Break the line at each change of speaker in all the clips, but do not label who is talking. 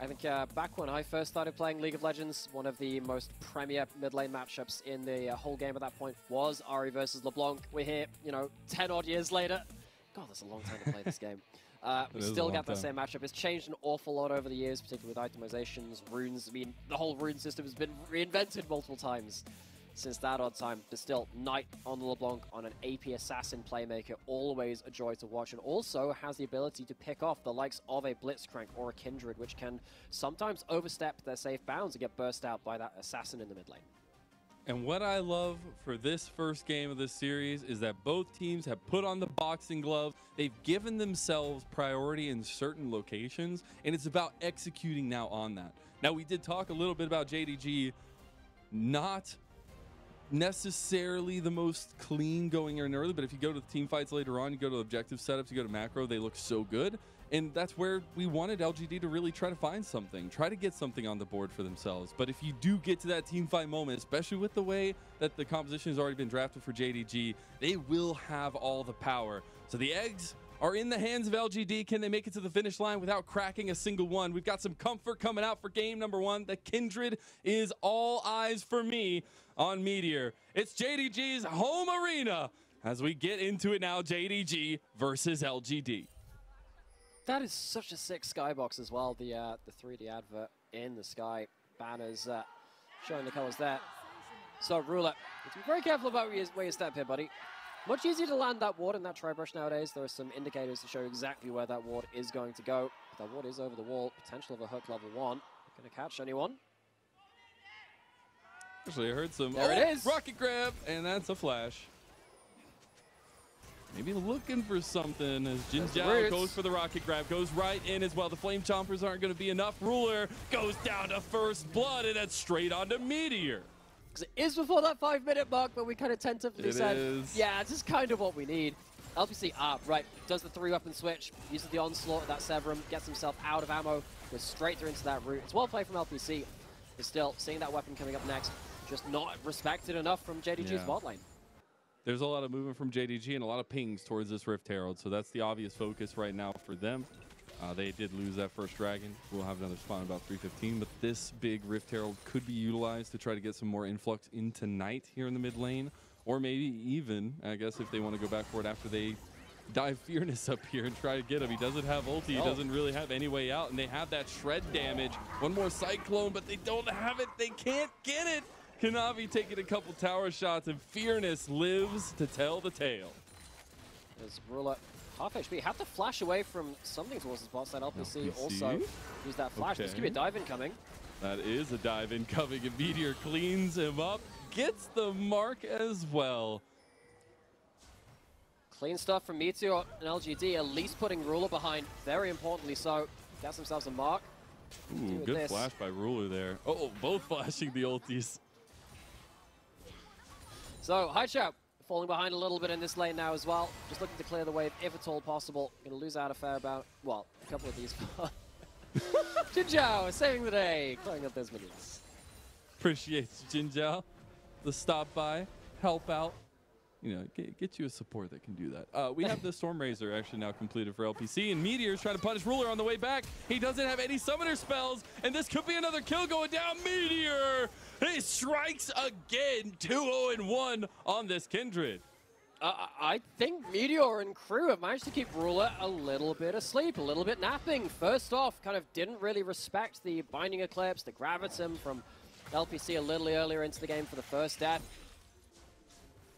I think back when I first started playing League of Legends, one of the most premier mid lane matchups in the whole game at that point was Ahri versus LeBlanc. We're here, you know, 10 odd years later. God, that's a long time to play this game. We still got that same matchup. It's changed an awful lot over the years, particularly with itemizations, runes. I mean, the whole rune system has been reinvented multiple times since that odd time. But still, Knight on the LeBlanc on an AP assassin playmaker, always a joy to watch, and also has the ability to pick off the likes of a Blitzcrank or a Kindred, which can sometimes overstep their safe bounds and get burst out by that assassin in the mid lane.
And what I love for this first game of this series is that both teams have put on the boxing gloves. They've given themselves priority in certain locations, and it's about executing now on that. Now, we did talk a little bit about JDG not necessarily the most clean going in early, but if you go to the team fights later on, you go to objective setups, you go to macro, they look so good. And that's where we wanted LGD to really try to find something, try to get something on the board for themselves. But if you do get to that team fight moment, especially with the way that the composition has already been drafted for JDG, they will have all the power. So the eggs are in the hands of LGD. Can they make it to the finish line without cracking a single one? We've got some comfort coming out for game number one. The Kindred is all eyes for me on Meteor. It's JDG's home arena as we get into it now. JDG versus LGD.
That is such a sick skybox as well. The 3D advert in the sky, banners showing the colors there. So Ruler, be very careful about where you step here, buddy. Much easier to land that ward in that tri-brush nowadays. There are some indicators to show exactly where that ward is going to go. But that ward is over the wall. Potential of a hook level 1. Going to catch anyone?
Actually, I heard some.
There it is.
Rocket grab, and that's a flash. Maybe looking for something as Jin Zhao goes for the rocket grab, goes right in as well. The Flame Chompers aren't going to be enough. Ruler goes down to first blood, and that's straight onto Meteor.
Because it is before that 5-minute mark, but we kind of tentatively said, yeah, this is kind of what we need. LPC, right, does the 3-weapon switch, uses the onslaught of that Severum, gets himself out of ammo, goes straight through into that route. It's well played from LPC, but still, seeing that weapon coming up next, just not respected enough from JDG's bot lane.
There's a lot of movement from JDG and a lot of pings towards this Rift Herald, so that's the obvious focus right now for them. They did lose that first dragon. We'll have another spawn about 3:15, but this big Rift Herald could be utilized to try to get some more influx into Knight here in the mid lane, or maybe even, I guess, if they want to go back for it after they dive Fearness up here and try to get him. He doesn't have ulti, he doesn't really have any way out, and they have that shred damage. One more Cyclone, but they don't have it. They can't get it. Kanavi taking a couple tower shots, and Fearness lives to tell the tale.
There's Ruler, half HP. Had to flash away from something towards his bot side. LPC also use that flash. This could be a dive incoming.
That is a dive incoming, and Meteor cleans him up, gets the mark as well.
Clean stuff from Meteor and LGD, at least putting Ruler behind. Very importantly so. Gets themselves a mark.
Ooh, good flash by Ruler there. Oh, both flashing the ultis.
So, Haichao falling behind a little bit in this lane now as well. Just looking to clear the wave if at all possible. Going to lose out a fair amount. Well, a couple of these. Jin Zhao saving the day, clearing up those minions.
Appreciates Jin Zhao. The stop by, help out. You know, get you a support that can do that. We have the Stormrazor actually now completed for LPC, and Meteor's trying to punish Ruler on the way back. He doesn't have any summoner spells, and this could be another kill going down. Meteor, he strikes again, 2-0-1 on this Kindred.
I think Meteor and crew have managed to keep Ruler a little bit asleep, a little bit napping. First off, kind of didn't really respect the Binding Eclipse, the Gravitum from LPC a little earlier into the game for the first death.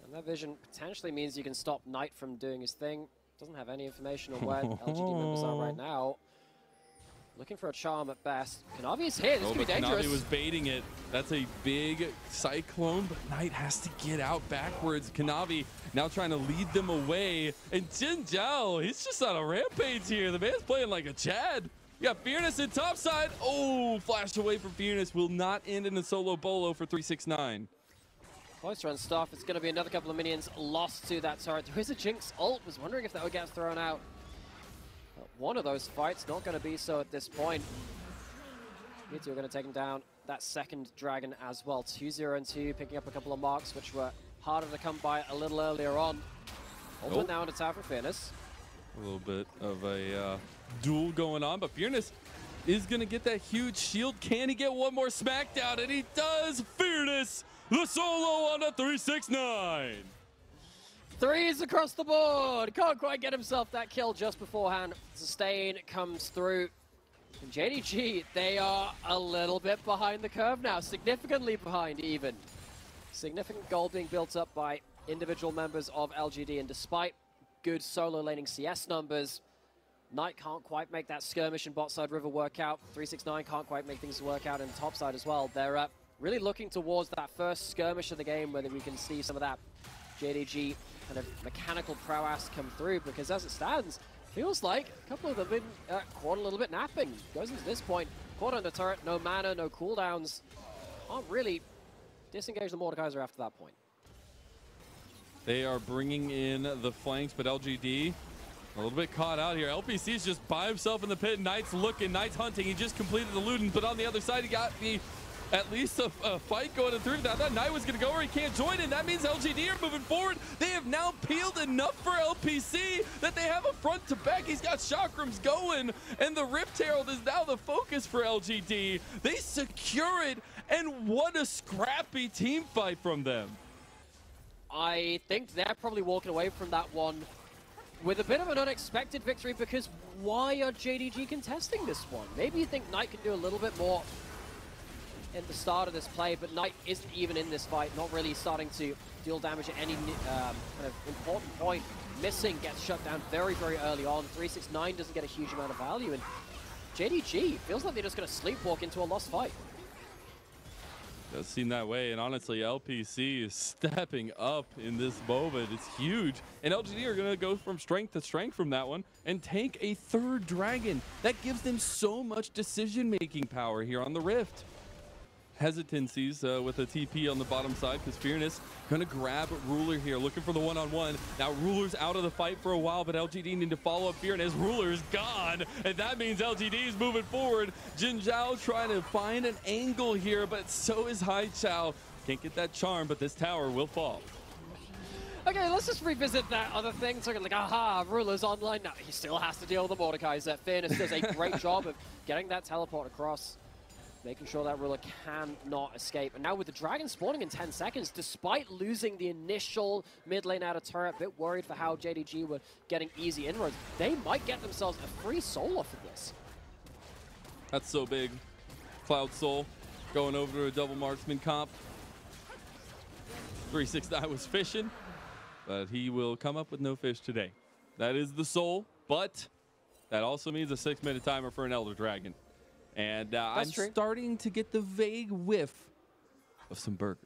And that vision potentially means you can stop Knight from doing his thing. Doesn't have any information on where LGD members are right now. Looking for a charm at best. Kanavi is here. This could be dangerous.
Kanavi was baiting it. That's a big Cyclone, but Knight has to get out backwards. Kanavi now trying to lead them away. And Jin Zhao, he's just on a rampage here. The man's playing like a Chad. You got Fearness in topside. Oh, flash away from Fearness. Will not end in a solo bolo for 369.
Close run stuff. It's going to be another couple of minions lost to that turret. There is a Jinx ult. Was wondering if that would get thrown out. But one of those fights not going to be so at this point. Meteor going to take him down. That second dragon as well. 2-0-2, picking up a couple of marks, which were harder to come by a little earlier on. Ultimate now into tower for Fearness.
A little bit of a duel going on, but Fearness is going to get that huge shield. Can he get one more smackdown? And he does. Fearless, the solo on a 369.
Threes across the board. Can't quite get himself that kill just beforehand. Sustain comes through. And JDG, they are a little bit behind the curve now. Significantly behind even. Significant gold being built up by individual members of LGD. And despite good solo laning CS numbers, Knight can't quite make that skirmish in bot side river work out. 369 can't quite make things work out in top side as well. They're really looking towards that first skirmish of the game, whether we can see some of that JDG kind of mechanical prowess come through, because as it stands, feels like a couple of them have been caught a little bit napping. Goes into this point, caught on the turret, no mana, no cooldowns. Can't really disengage the Mordekaiser after that point.
They are bringing in the flanks, but LGD a little bit caught out here. LPC's just by himself in the pit. Knight's looking, Knight's hunting. He just completed the Luden, but on the other side, he got the at least a fight going through. Now that Knight was going to go where he can't join in. That means LGD are moving forward. They have now peeled enough for LPC that they have a front to back. He's got chakrams going, and the Rift Herald is now the focus for LGD. They secure it, and what a scrappy team fight from them.
I think they're probably walking away from that one with a bit of an unexpected victory, because why are JDG contesting this one? Maybe you think Knight can do a little bit more in the start of this play, but Knight isn't even in this fight, not really starting to deal damage at any kind of important point. Missing gets shut down very, very early on. 369 doesn't get a huge amount of value, and JDG feels like they're just going to sleepwalk into a lost fight.
Does seem that way, and honestly, LPC is stepping up in this moment. It's huge, and LGD are going to go from strength to strength from that one and take a third dragon. That gives them so much decision-making power here on the Rift. Hesitancies with a TP on the bottom side, because Fearless gonna grab Ruler here, looking for the one-on-one. Now Ruler's out of the fight for a while, but LGD need to follow up Fearless. Ruler's gone, and that means LGD is moving forward. Jin Zhao trying to find an angle here, but so is Hai Chao. Can't get that charm, but this tower will fall.
Okay, let's just revisit that other thing. So like, aha, Ruler's online now. He still has to deal with the Mordekaiser. Fearless does a great job of getting that teleport across, making sure that Ruler cannot escape. And now with the Dragon spawning in 10 seconds, despite losing the initial mid lane out of turret, a bit worried for how JDG were getting easy inroads, they might get themselves a free soul off of this.
That's so big. Cloud Soul going over to a double marksman comp. 369 was fishing, but he will come up with no fish today. That is the soul, but that also means a 6-minute timer for an Elder Dragon. And I'm starting to get the vague whiff of some burgers.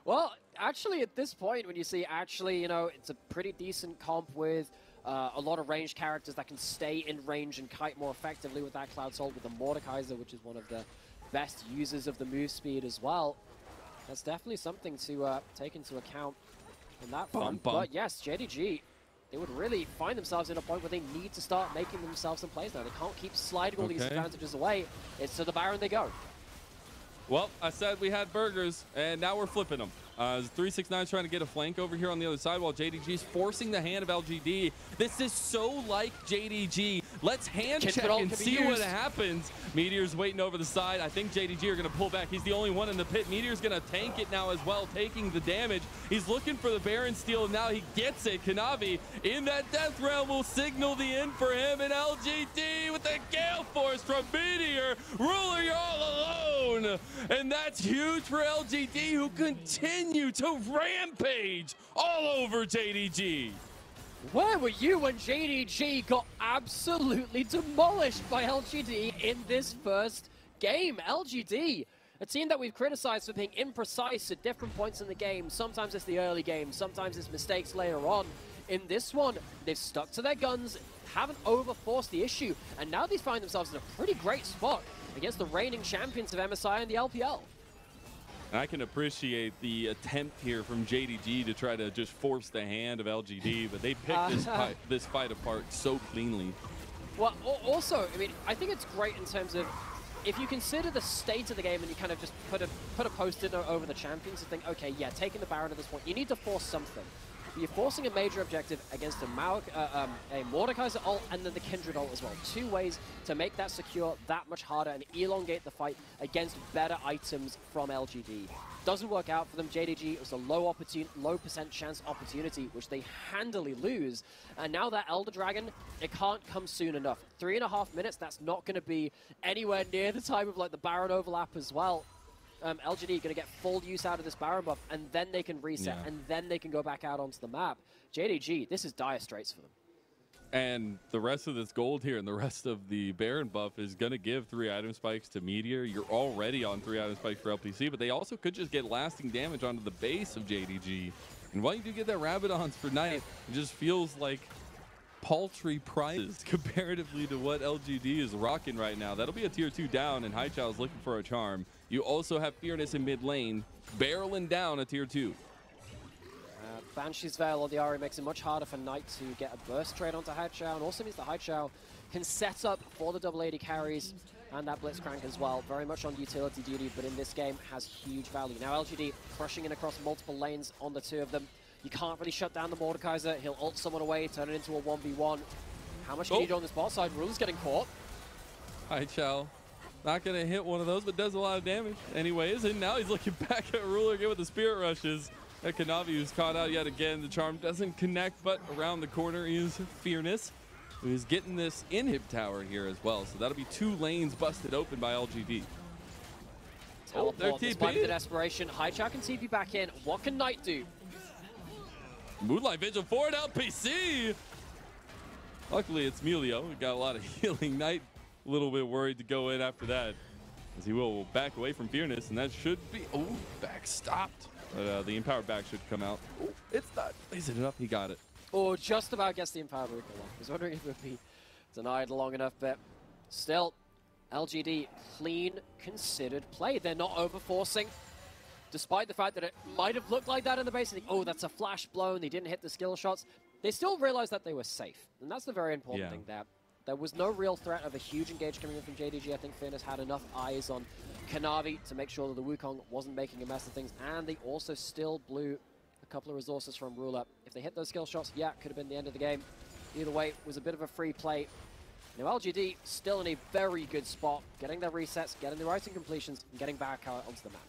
Well, actually, at this point, when you see, you know, it's a pretty decent comp with a lot of ranged characters that can stay in range and kite more effectively with that Cloud Soul, with the Mordekaiser, which is one of the best users of the move speed as well. That's definitely something to take into account in that front. But yes, JDG, they would really find themselves in a point where they need to start making themselves some plays now. They can't keep sliding all these advantages away. It's to the Baron they go.
Well, I said we had burgers, and now we're flipping them. 369 trying to get a flank over here on the other side, while JDG's forcing the hand of LGD. This is so like JDG. Let's hand check and see what happens. Meteor's waiting over the side. I think JDG are going to pull back. He's the only one in the pit. Meteor's going to tank it now as well, taking the damage. He's looking for the Baron steal, and now he gets it. Kanavi in that death realm will signal the end for him, and LGD with the Gale Force from Meteor. Ruler, you're all alone. And that's huge for LGD, who continue to rampage all over JDG.
Where were you when JDG got absolutely demolished by LGD in this first game? LGD, a team that we've criticized for being imprecise at different points in the game. Sometimes it's the early game, sometimes it's mistakes later on. In this one, they've stuck to their guns, haven't overforced the issue, and now they find themselves in a pretty great spot against the reigning champions of MSI and the LPL.
And I can appreciate the attempt here from JDG to try to just force the hand of LGD, but they picked this fight apart so cleanly.
Well, also, I mean, I think it's great in terms of, if you consider the state of the game and you kind of just put a post-it note over the champions and think, okay, yeah, taking the Baron at this point, you need to force something. but you're forcing a major objective against a Mordekaiser ult and then the Kindred ult as well. Two ways to make that secure that much harder and elongate the fight against better items from LGD. Doesn't work out for them. JDG was a low percent chance opportunity, which they handily lose. And now that Elder Dragon, it can't come soon enough. 3.5 minutes, that's not going to be anywhere near the time of like the Baron overlap as well. LGD going to get full use out of this Baron buff, and then they can reset, and then they can go back out onto the map. JDG, this is dire straits for them.
And the rest of this gold here and the rest of the Baron buff is going to give 3 item spikes to Meteor. You're already on 3 item spikes for LPC, but they also could just get lasting damage onto the base of JDG. And while you do get that Rabadons for Knight, it just feels like paltry prices comparatively to what LGD is rocking right now. That'll be a tier 2 down, and Haichao is looking for a charm. You also have Fearness in mid lane, barreling down a tier 2.
Banshee's Veil on the Ahri makes it much harder for Knight to get a burst trade onto Haichao, and also means that Haichao can set up for the double AD carries and that Blitzcrank as well. Very much on utility duty, but in this game has huge value. Now LGD crushing in across multiple lanes on the two of them. You can't really shut down the Mordekaiser. He'll ult someone away, turn it into a 1v1. How much can you do on this bot side? Rule's getting caught.
Haichao not going to hit one of those, but does a lot of damage anyways. And now he's looking back at Ruler again with the Spirit Rushes. That Kanavi, who's caught out yet again. The charm doesn't connect, but around the corner is Fearness, who is getting this inhib tower here as well. So that'll be 2 lanes busted open by LGD.
Teleport, despite the desperation. Haichao can TP back in. What can Knight do?
Moonlight Vigil for an LPC. Luckily, it's Melio. We got a lot of healing. Knight a little bit worried to go in after that, as he will back away from Fearness, and that should be back stopped. But the empowered back should come out. It's not. Is it enough? He got it.
Just about gets the empowered recall off. I was wondering if it would be denied long enough, but still, LGD clean, considered play. They're not overforcing. Despite the fact that it might have looked like that in the base, and think, that's a flash blown, they didn't hit the skill shots. They still realized that they were safe, and that's the very important thing there. There was no real threat of a huge engage coming in from JDG. I think Fearness had enough eyes on Kanavi to make sure that the Wukong wasn't making a mess of things, and they also still blew a couple of resources from Ruler. If they hit those skill shots, it could have been the end of the game. Either way, it was a bit of a free play. Now LGD still in a very good spot, getting their resets, getting the item completions, and getting back out onto the map.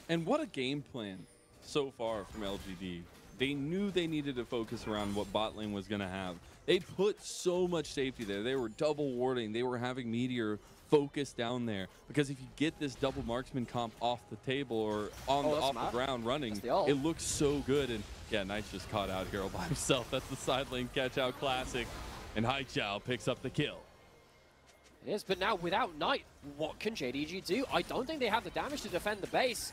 And what a game plan so far from LGD. They knew they needed to focus around what bot lane was going to have. They put so much safety there. They were double warding. They were having Meteor focus down there. Because if you get this double marksman comp off the table or off the ground running, it looks so good. And yeah, Knight's just caught out here all by himself. That's the side lane catch out classic. And Haichao picks up the kill.
It is, but now without Knight, what can JDG do? I don't think they have the damage to defend the base.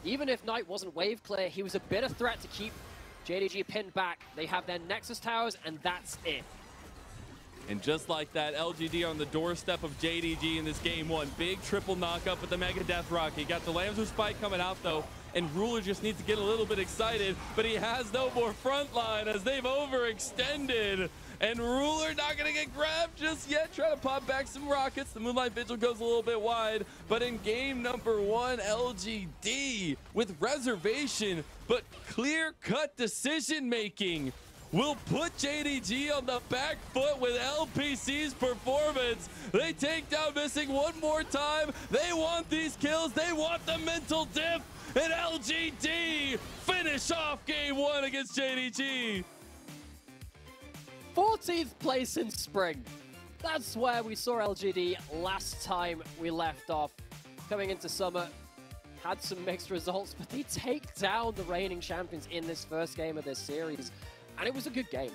Even if Knight wasn't wave clear, he was a bit of threat to keep JDG pinned back. They have their Nexus towers, and that's it.
And just like that, LGD on the doorstep of JDG in this game 1. Big triple knockup with the Mega Death Rock. He got the Lambs with Spike coming out, though, and Ruler just needs to get a little bit excited, but he has no more front line as they've overextended. And Ruler not going to get grabbed just yet. Try to pop back some rockets. The Moonlight Vigil goes a little bit wide. But in game number 1, LGD with reservation, but clear-cut decision-making will put JDG on the back foot with LPC's performance. They take down Missing one more time. They want these kills. They want the mental diff. And LGD finish off game 1 against JDG.
14th place in spring. That's where we saw LGD last time we left off. Coming into summer, had some mixed results, but they take down the reigning champions in this first game of this series. And it was a good game.